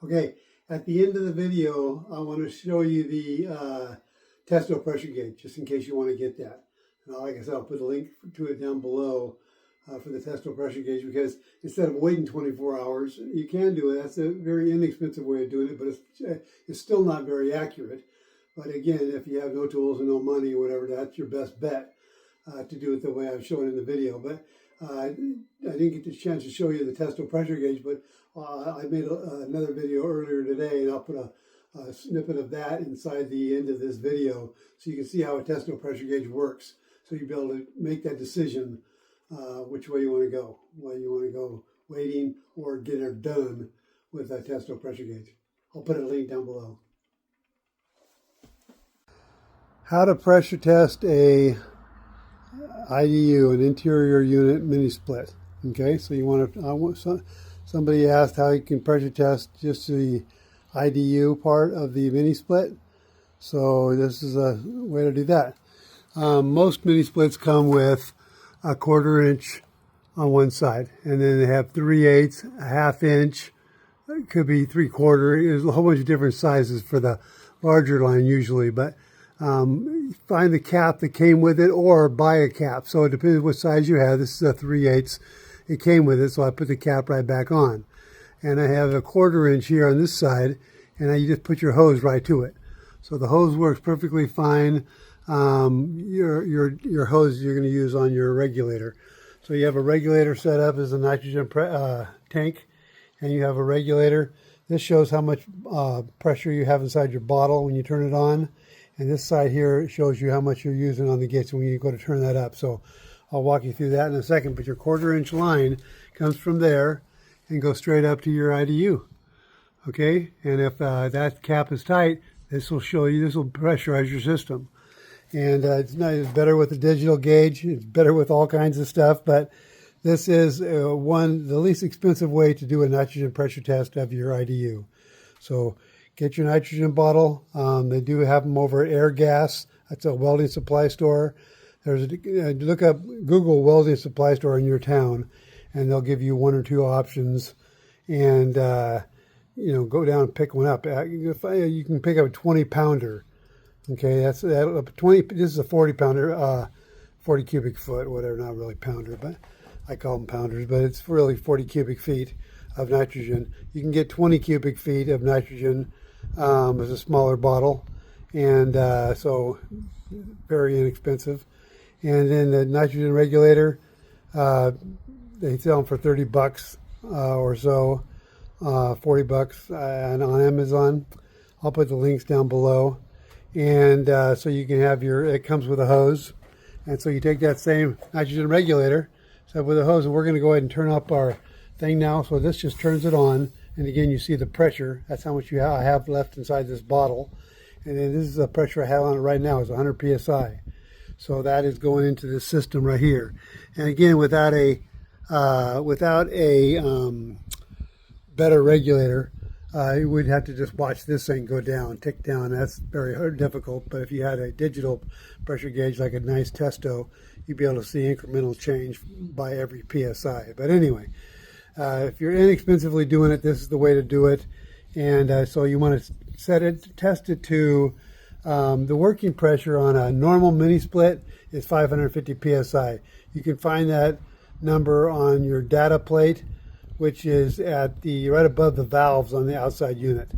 Okay, at the end of the video, I want to show you the Testo pressure gauge, just in case you want to get that. And like I said, I'll put a link to it down below for the Testo pressure gauge, because instead of waiting 24 hours, you can do it. That's a very inexpensive way of doing it, but it's still not very accurate. But again, if you have no tools and no money or whatever, that's your best bet to do it the way I've shown in the video. But I didn't get the chance to show you the Testo pressure gauge, but I made another video earlier today, and I'll put a snippet of that inside the end of this video so you can see how a Testo pressure gauge works. So you'll be able to make that decision which way you want to go, whether you want to go waiting or get it done with a Testo pressure gauge. I'll put a link down below. How to pressure test a IDU, an interior unit mini split. Okay, so you want to, somebody asked how you can pressure test just the IDU part of the mini split. So this is a way to do that. Most mini splits come with a 1/4 inch on one side, and then they have 3/8, a 1/2 inch, it could be 3/4. There's a whole bunch of different sizes for the larger line usually, but find the cap that came with it or buy a cap. So it depends what size you have. This is a 3/8. It came with it, so I put the cap right back on. And I have a 1/4 inch here on this side, and you just put your hose right to it. So the hose works perfectly fine. Your hose you're going to use on your regulator. So you have a regulator set up as a nitrogen tank, and you have a regulator. This shows how much pressure you have inside your bottle when you turn it on. And this side here shows you how much you're using on the gauge when you go to turn that up. So I'll walk you through that in a second. But your 1/4 inch line comes from there and goes straight up to your IDU. Okay, and if that cap is tight, this will show you, this will pressurize your system. And it's better with a digital gauge. It's better with all kinds of stuff. But this is the least expensive way to do a nitrogen pressure test of your IDU. So get your nitrogen bottle. They do have them over at Airgas. That's a welding supply store. Look up, Google welding supply store in your town, and they'll give you 1 or 2 options. And go down and pick one up. You can pick up a 20-pounder. Okay, that's 20. This is a 40-pounder, 40 cubic foot, whatever. Not really pounder, but I call them pounders. But it's really 40 cubic feet of nitrogen. You can get 20 cubic feet of nitrogen as a smaller bottle, and so very inexpensive. And then the nitrogen regulator, they sell them for $30 or so, $40 and on Amazon. I'll put the links down below. And so you can have it comes with a hose. And so you take that same nitrogen regulator, so with a hose, and we're going to go ahead and turn up our thing now. So this just turns it on. And again, you see the pressure. That's how much I have left inside this bottle. And then this is the pressure I have on it right now, is 100 PSI. So that is going into this system right here. And again, without a better regulator, you would have to just watch this thing go down, tick down. That's very difficult. But if you had a digital pressure gauge like a nice Testo, you'd be able to see incremental change by every PSI. But anyway, if you're inexpensively doing it, this is the way to do it. And so you want to test it to the working pressure on a normal mini split is 550 PSI. You can find that number on your data plate, which is at right above the valves on the outside unit.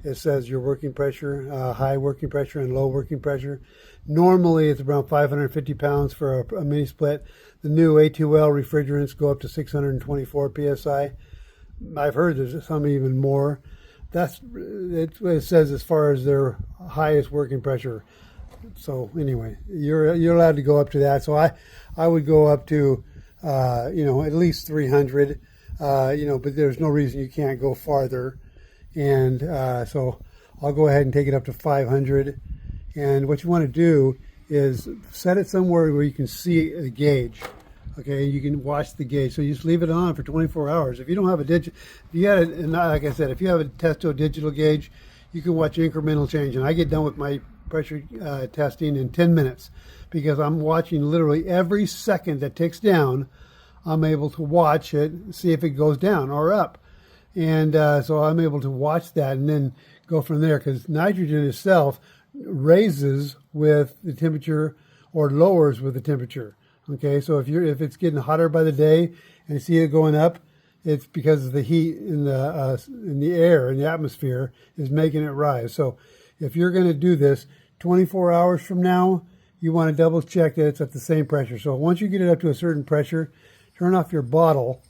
It says your working pressure, high working pressure and low working pressure. Normally it's around 550 pounds for a mini split. The new A2L refrigerants go up to 624 PSI. I've heard there's some even more. That's what it says as far as their highest working pressure. So anyway, you're allowed to go up to that. So I would go up to at least 300. But there's no reason you can't go farther. And so I'll go ahead and take it up to 500. And what you want to do is set it somewhere where you can see the gauge. Okay, you can watch the gauge. So you just leave it on for 24 hours. If you don't have like I said, if you have a Testo digital gauge, you can watch incremental change. And I get done with my pressure testing in 10 minutes because I'm watching literally every second that ticks down. I'm able to watch it, see if it goes down or up. And so I'm able to watch that and then go from there, because nitrogen itself raises with the temperature or lowers with the temperature. Okay, so if it's getting hotter by the day and you see it going up, it's because of the heat in the air, in the atmosphere, is making it rise. So if you're going to do this 24 hours from now, you want to double check that it's at the same pressure. So once you get it up to a certain pressure, turn off your bottle,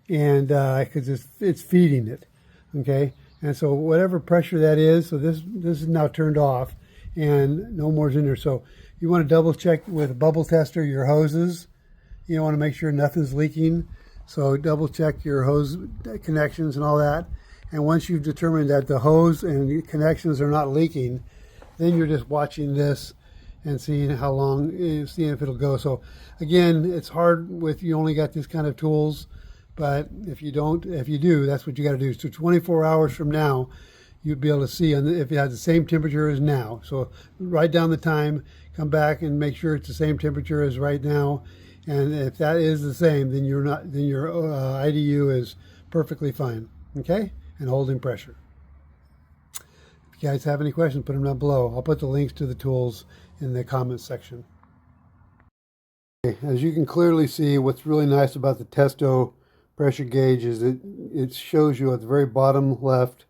and because it's feeding it. Okay, and so whatever pressure that is, so this is now turned off, and no more's in there. So you want to double check with a bubble tester your hoses. You want to make sure nothing's leaking. So double check your hose connections and all that. And once you've determined that the hose and connections are not leaking, then you're just watching this and seeing how long, seeing if it'll go. So again, it's hard with, you only got this kind of tools, but if you do, that's what you got to do. So 24 hours from now, you'll be able to see if it has the same temperature as now. So write down the time, come back and make sure it's the same temperature as right now. And if that is the same, then your IDU is perfectly fine, okay? And holding pressure. If you guys have any questions, put them down below. I'll put the links to the tools in the comments section. Okay, as you can clearly see, what's really nice about the Testo pressure gauge is it shows you at the very bottom left,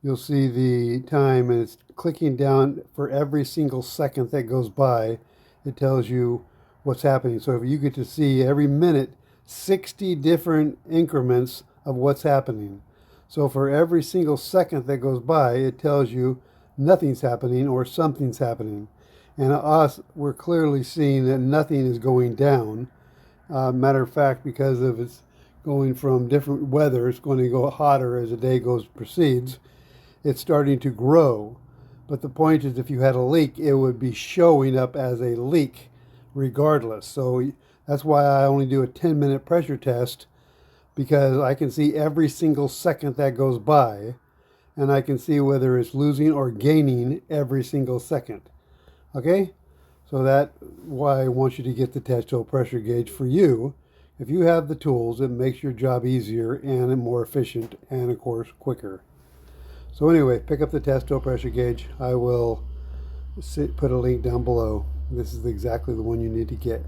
you'll see the time, and it's clicking down for every single second that goes by. It tells you what's happening. So if you get to see every minute 60 different increments of what's happening. So for every single second that goes by, it tells you nothing's happening or something's happening. And us, we're clearly seeing that nothing is going down. Matter of fact, because of it's going from different weather, it's going to go hotter as the day proceeds. It's starting to grow. But the point is, if you had a leak, it would be showing up as a leak regardless. So that's why I only do a 10-minute pressure test, because I can see every single second that goes by, and I can see whether it's losing or gaining every single second. Okay, so that's why I want you to get the Testo pressure gauge for you. If you have the tools, it makes your job easier and more efficient, and of course quicker. So anyway, pick up the Testo pressure gauge. I will put a link down below. This is exactly the one you need to get.